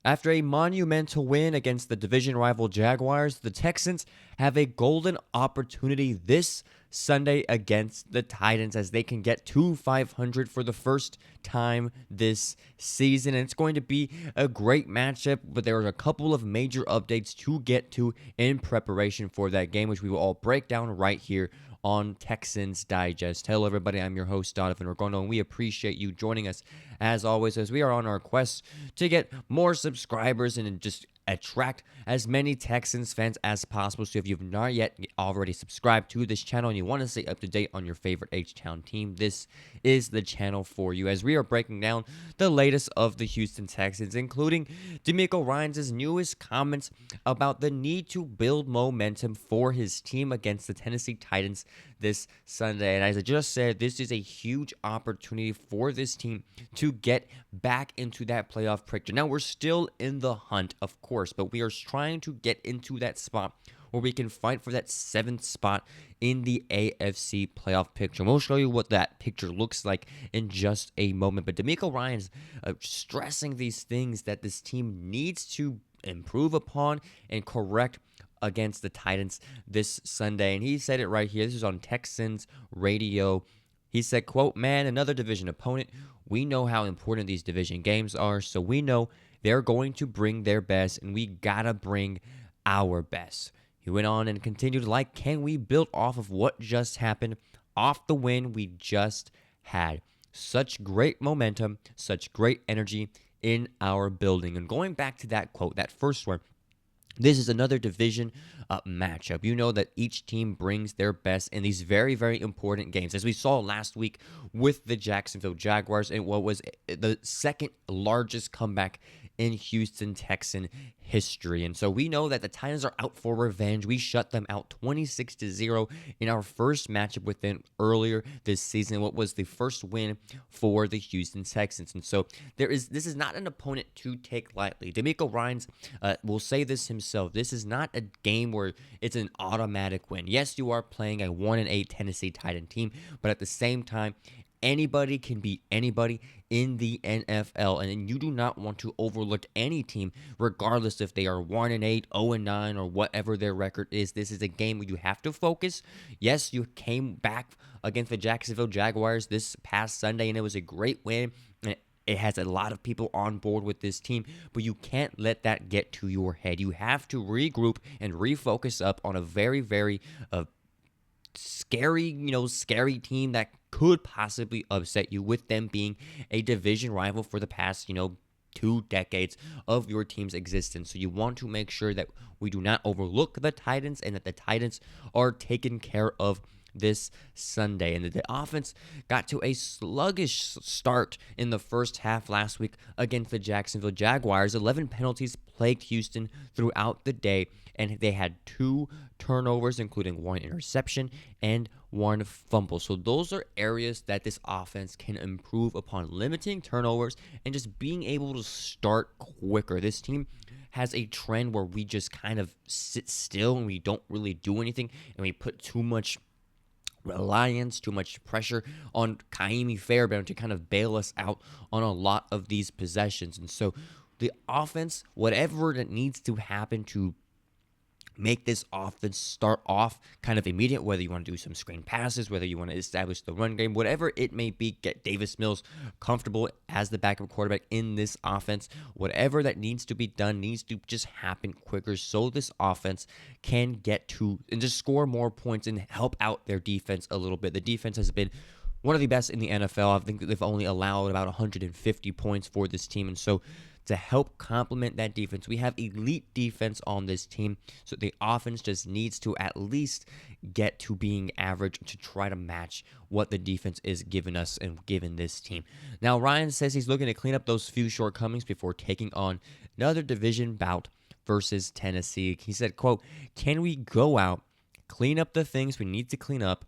After a monumental win against the division rival Jaguars, the Texans have a golden opportunity this Sunday against the Titans as they can get to 500 for the first time this season. And it's going to be a great matchup, but there are a couple of major updates to get to in preparation for that game, which we will all break down right here on Texans Digest. Hello, everybody. I'm your host, Donovan Ricondo, and we appreciate you joining us as always as we are on our quest to get more subscribers and just attract as many Texans fans as possible. So if you've not yet already subscribed to this channel and you want to stay up to date on your favorite H-Town team, this is the channel for you as we are breaking down the latest of the Houston Texans, including Demeco Ryans' newest comments about the need to build momentum for his team against the Tennessee Titans this Sunday. And as I just said, this is a huge opportunity for this team to get back into that playoff picture. Now, we're still in the hunt, of course, but we are trying to get into that spot where we can fight for that 7th spot in the AFC playoff picture. And we'll show you what that picture looks like in just a moment. But Demeco Ryans stressing these things that this team needs to improve upon and correct against the Titans this Sunday. And he said it right here. This is on Texans radio. He said, quote, "Man, another division opponent. We know how important these division games are, so we know they're going to bring their best, and we gotta bring our best." He went on and continued, like, can we build off of what just happened, off the win we just had? Such great momentum, such great energy in our building. And going back to that quote, that first one, this is another division matchup. You know that each team brings their best in these very, very important games. As we saw last week with the Jacksonville Jaguars and what was the second largest comeback in Houston Texan history. And so we know that the Titans are out for revenge. We shut them out 26-0 in our first matchup with them earlier this season, what was the first win for the Houston Texans. And so this is not an opponent to take lightly. Demeco Ryans will say this himself. This is not a game where it's an automatic win. Yes, you are playing a 1-8 Tennessee Titan team, but at the same time, anybody can beat anybody in the NFL, and you do not want to overlook any team, regardless if they are 1-8, 0-9, or whatever their record is. This is a game where you have to focus. Yes, you came back against the Jacksonville Jaguars this past Sunday, and it was a great win. It has a lot of people on board with this team, but you can't let that get to your head. You have to regroup and refocus up on a very, very scary team that could possibly upset you, with them being a division rival for the past, 2 decades of your team's existence. So you want to make sure that we do not overlook the Titans and that the Titans are taken care of this Sunday. And the offense got to a sluggish start in the first half last week against the Jacksonville Jaguars. 11 penalties plagued Houston throughout the day, and they had 2 turnovers, including 1 interception and 1 fumble. So those are areas that this offense can improve upon, limiting turnovers and just being able to start quicker. This team has a trend where we just kind of sit still and we don't really do anything, and we put too much reliance, too much pressure on Kaimi Fairbairn to kind of bail us out on a lot of these possessions. And so the offense, whatever that needs to happen to make this offense start off kind of immediate, whether you want to do some screen passes, whether you want to establish the run game, whatever it may be, get Davis Mills comfortable as the backup quarterback in this offense. Whatever that needs to be done needs to just happen quicker so this offense can get to and just score more points and help out their defense a little bit. The defense has been one of the best in the NFL. I think they've only allowed about 150 points for this team, and so to help complement that defense, we have elite defense on this team, so the offense just needs to at least get to being average to try to match what the defense is giving us and giving this team. Now, Ryan says he's looking to clean up those few shortcomings before taking on another division bout versus Tennessee. He said, quote, "Can we go out, clean up the things we need to clean up,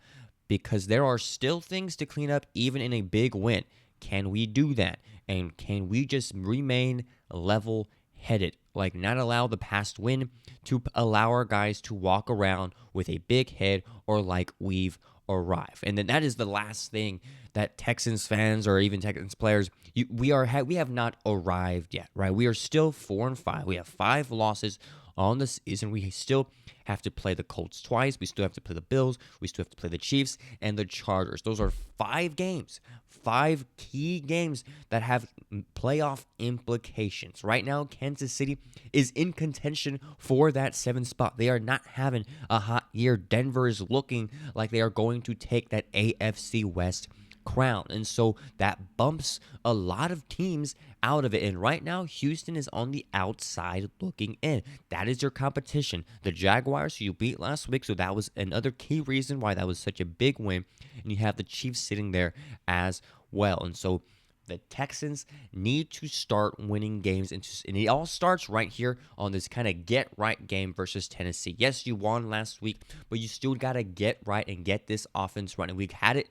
because there are still things to clean up even in a big win? Can we do that? And can we just remain level-headed? Like, not allow the past win to allow our guys to walk around with a big head or like we've arrived." And then that is the last thing that Texans fans or even Texans players, we have not arrived yet, right? We are still 4-5. We have 5 losses on the season. We still have to play the Colts twice. We still have to play the Bills. We still have to play the Chiefs and the Chargers. Those are 5 games, 5 key games that have playoff implications. Right now, Kansas City is in contention for that 7th spot. They are not having a hot year. Denver is looking like they are going to take that AFC West crown. And so that bumps a lot of teams out of it. And right now, Houston is on the outside looking in. That is your competition. The Jaguars, who you beat last week, so that was another key reason why that was such a big win. And you have the Chiefs sitting there as well. And so the Texans need to start winning games, and it all starts right here on this kind of get-right game versus Tennessee. Yes, you won last week, but you still got to get right and get this offense running. We had it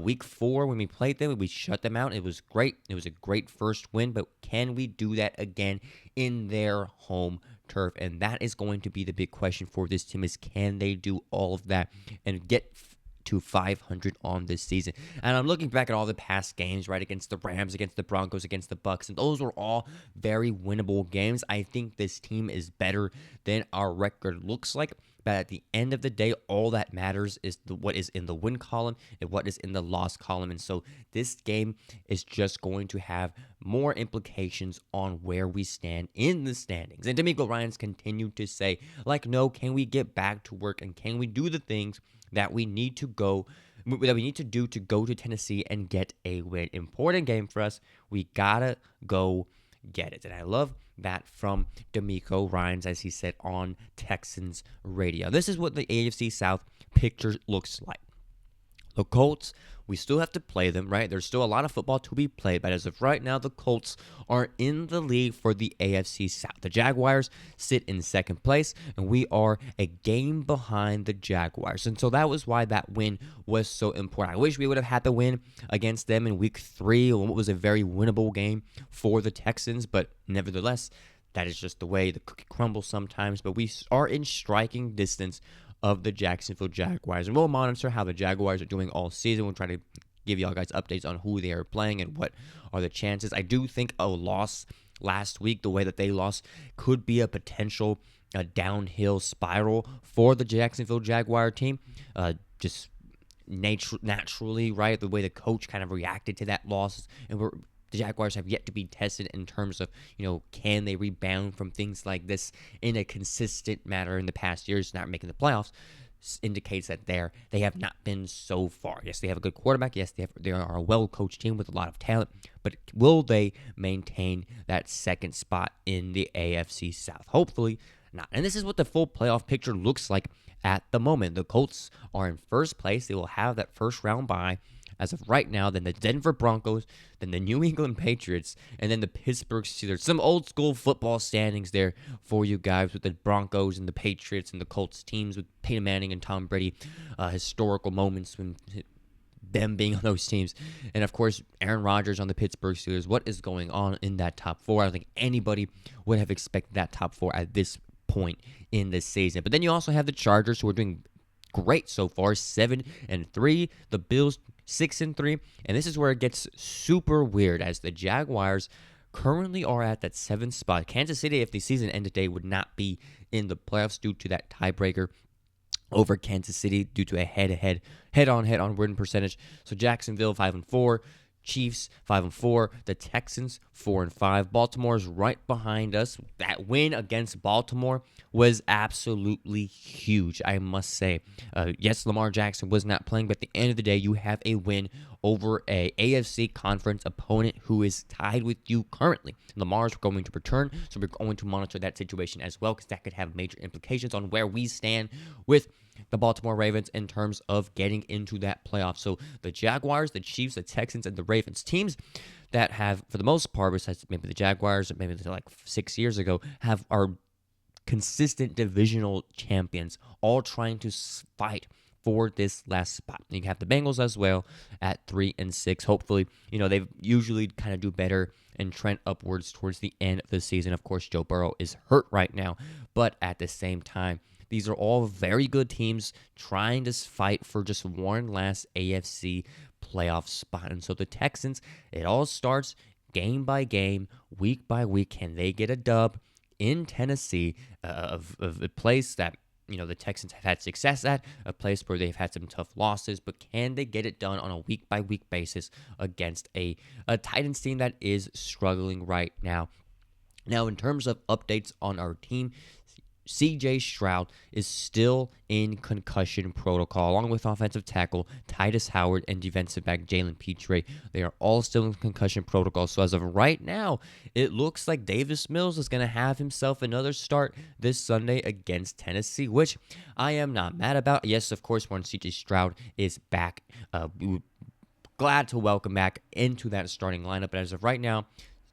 week 4 when we played them. We shut them out. It was great. It was a great first win, but can we do that again in their home turf? And that is going to be the big question for this team, is can they do all of that and get to 500 on this season? And I'm looking back at all the past games, right, against the Rams, against the Broncos, against the Bucks, and those were all very winnable games. I think this team is better than our record looks like, but at the end of the day, all that matters is what is in the win column and what is in the loss column. And so this game is just going to have more implications on where we stand in the standings. And Demeco Ryans continued to say, like, no, can we get back to work and can we do the things that we need to do to go to Tennessee and get a win? Important game for us. We gotta go get it. And I love that from Demeco Ryans, as he said on Texans radio. This is what the AFC South picture looks like. The Colts, we still have to play them, right? There's still a lot of football to be played, but as of right now, the Colts are in the lead for the AFC South. The Jaguars sit in second place, and we are a game behind the Jaguars. And so that was why that win was so important. I wish we would have had the win against them in week 3, what was a very winnable game for the Texans, but nevertheless, that is just the way the cookie crumbles sometimes. But we are in striking distance of the Jacksonville Jaguars. And we'll monitor how the Jaguars are doing all season. We'll try to give y'all guys updates on who they are playing and what are the chances. I do think a loss last week, the way that they lost, could be a potential downhill spiral for the Jacksonville Jaguar team. Just naturally, right? The way the coach kind of reacted to that loss. And the Jaguars have yet to be tested in terms of, can they rebound from things like this in a consistent manner in the past years, not making the playoffs, indicates that they have not been so far. Yes, they have a good quarterback. Yes, they are a well-coached team with a lot of talent, but will they maintain that second spot in the AFC South? Hopefully not. And this is what the full playoff picture looks like at the moment. The Colts are in first place. They will have that first round bye as of right now, then the Denver Broncos, then the New England Patriots, and then the Pittsburgh Steelers. Some old school football standings there for you guys with the Broncos and the Patriots and the Colts teams with Peyton Manning and Tom Brady. Historical moments when them being on those teams. And of course, Aaron Rodgers on the Pittsburgh Steelers. What is going on in that top 4? I don't think anybody would have expected that top 4 at this point in the season. But then you also have the Chargers, who are doing great so far, 7-3. The Bills 6-3, and this is where it gets super weird, as the Jaguars currently are at that 7th spot. Kansas City, if the season ended today, would not be in the playoffs due to that tiebreaker over Kansas City due to a head-on win percentage. So Jacksonville 5-4. Chiefs 5-4, the Texans 4-5. Baltimore's right behind us. That win against Baltimore was absolutely huge, I must say. Yes, Lamar Jackson was not playing, but at the end of the day, you have a win over a AFC conference opponent who is tied with you currently. Lamar's going to return, so we're going to monitor that situation as well, because that could have major implications on where we stand with the Baltimore Ravens in terms of getting into that playoff. So the Jaguars, the Chiefs, the Texans, and the Ravens, teams that have, for the most part, besides maybe the Jaguars, maybe like 6 years ago, are consistent divisional champions, all trying to fight for this last spot. You have the Bengals as well at 3-6. Hopefully, they usually kind of do better and trend upwards towards the end of the season. Of course, Joe Burrow is hurt right now, but at the same time, these are all very good teams trying to fight for just one last AFC playoff spot. And so the Texans, it all starts game by game, week by week. Can they get a dub in Tennessee, of a place that the Texans have had success at, a place where they've had some tough losses, but can they get it done on a week by week basis against a Titans team that is struggling right now? Now, in terms of updates on our team, CJ Stroud is still in concussion protocol, along with offensive tackle Titus Howard and defensive back Jalen Pitre. They are all still in concussion protocol. So as of right now, it looks like Davis Mills is going to have himself another start this Sunday against Tennessee, which I am not mad about. Yes, of course, when CJ Stroud is back, glad to welcome back into that starting lineup. But as of right now,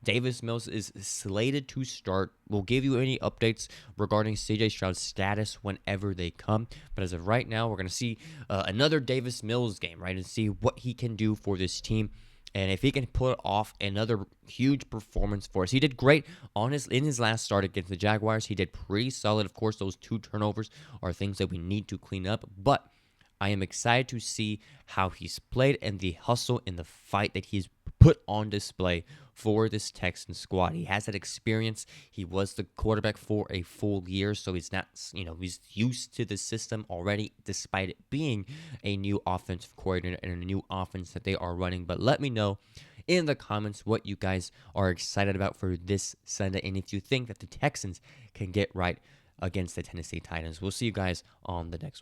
Davis Mills is slated to start. We'll give you any updates regarding CJ Stroud's status whenever they come. But as of right now, we're going to see another Davis Mills game, right? And see what he can do for this team. And if he can put off another huge performance for us. He did great in his last start against the Jaguars. He did pretty solid. Of course, those 2 turnovers are things that we need to clean up. But I am excited to see how he's played and the hustle and the fight that he's put on display for this Texans squad. He has that experience. He was the quarterback for a full year, so he's not, he's used to the system already, despite it being a new offensive coordinator and a new offense that they are running. But let me know in the comments what you guys are excited about for this Sunday, and if you think that the Texans can get right against the Tennessee Titans. We'll see you guys on the next one.